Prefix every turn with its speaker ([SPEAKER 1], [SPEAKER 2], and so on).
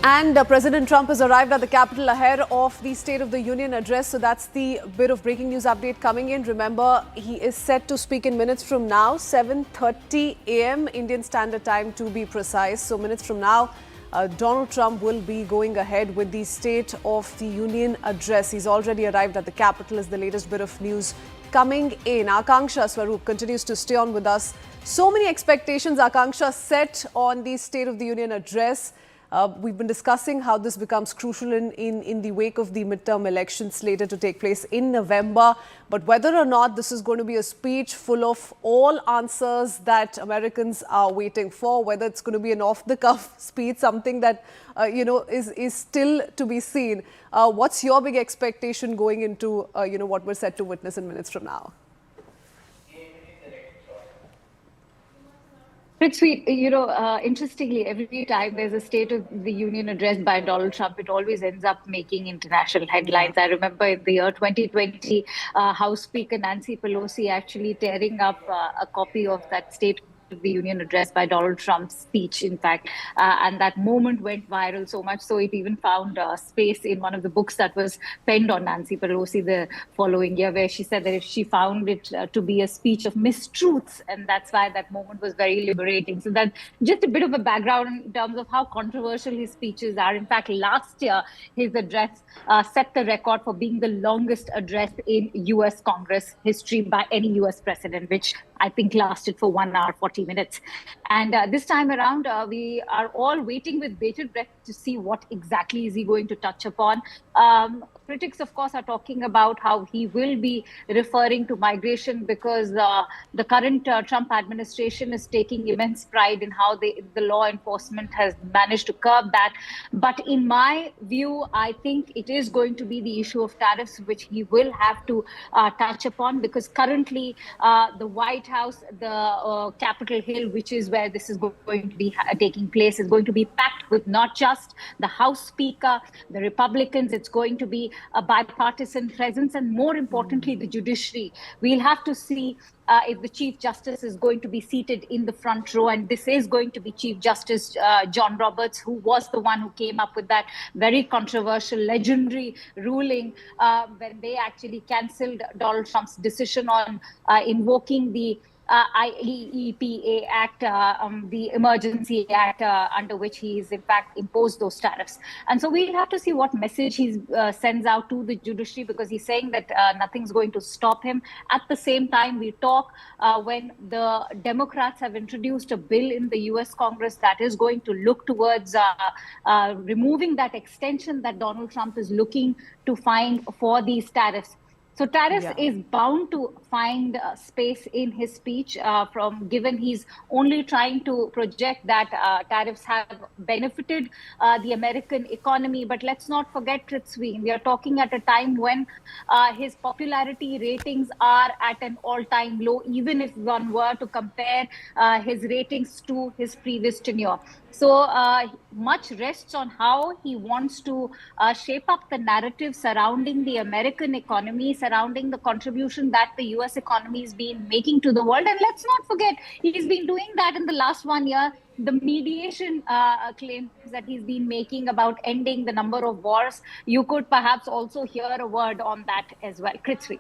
[SPEAKER 1] And President Trump has arrived at the Capitol ahead of the State of the Union address. So that's the bit of breaking news update coming in. Remember, he is set to speak in minutes from now, 7:30 a.m. Indian Standard Time to be precise. So minutes from now, Donald Trump will be going ahead with the State of the Union address. He's already arrived at the Capitol is the latest bit of news coming in. Akanksha Swaroop continues to stay on with us. So many expectations, Akanksha, set on the State of the Union address. We've been discussing how this becomes crucial in the wake of the midterm elections slated to take place in November. But whether or not this is going to be a speech full of all answers that Americans are waiting for, whether it's going to be an off-the-cuff speech, something that, is still to be seen. What's your big expectation going into, what we're set to witness in minutes from now?
[SPEAKER 2] Prithvi, interestingly, every time there's a State of the Union address by Donald Trump, it always ends up making international headlines. I remember in the year 2020, House Speaker Nancy Pelosi actually tearing up a copy of that State of the Union address by Donald Trump's speech, in fact. And that moment went viral so much so it even found space in one of the books that was penned on Nancy Pelosi the following year, where she said that if she found it to be a speech of mistruths, and that's why that moment was very liberating. So that's just a bit of a background in terms of how controversial his speeches are. In fact, last year, his address set the record for being the longest address in U.S. Congress history by any U.S. president, which I think lasted for 1 hour, 40 minutes. And this time around, we are all waiting with bated breath to see what exactly is he going to touch upon. Critics, of course, are talking about how he will be referring to migration because the current Trump administration is taking immense pride in how the law enforcement has managed to curb that. But in my view, I think it is going to be the issue of tariffs, which he will have to touch upon, because currently the White House, the Capitol Hill, which is where this is going to be taking place, is going to be packed with not just the House Speaker, the Republicans. It's going to be a bipartisan presence, and more importantly, the judiciary. We'll have to see if the Chief Justice is going to be seated in the front row, and this is going to be Chief Justice John Roberts, who was the one who came up with that very controversial, legendary ruling when they actually cancelled Donald Trump's decision on invoking the IEEPA Act, the Emergency Act, under which he's in fact imposed those tariffs. And so we'll have to see what message he sends out to the judiciary, because he's saying that nothing's going to stop him. At the same time, we talk when the Democrats have introduced a bill in the US Congress that is going to look towards removing that extension that Donald Trump is looking to find for these tariffs. So tariffs is bound to find space in his speech, given he's only trying to project that tariffs have benefited the American economy. But let's not forget, Prithvi, we are talking at a time when his popularity ratings are at an all-time low, even if one were to compare his ratings to his previous tenure. So much rests on how he wants to shape up the narrative surrounding the American economy, surrounding the contribution that the US economy has been making to the world. And let's not forget, he's been doing that in the last 1 year. The mediation claims that he's been making about ending the number of wars. You could perhaps also hear a word on that as well. Prithvi.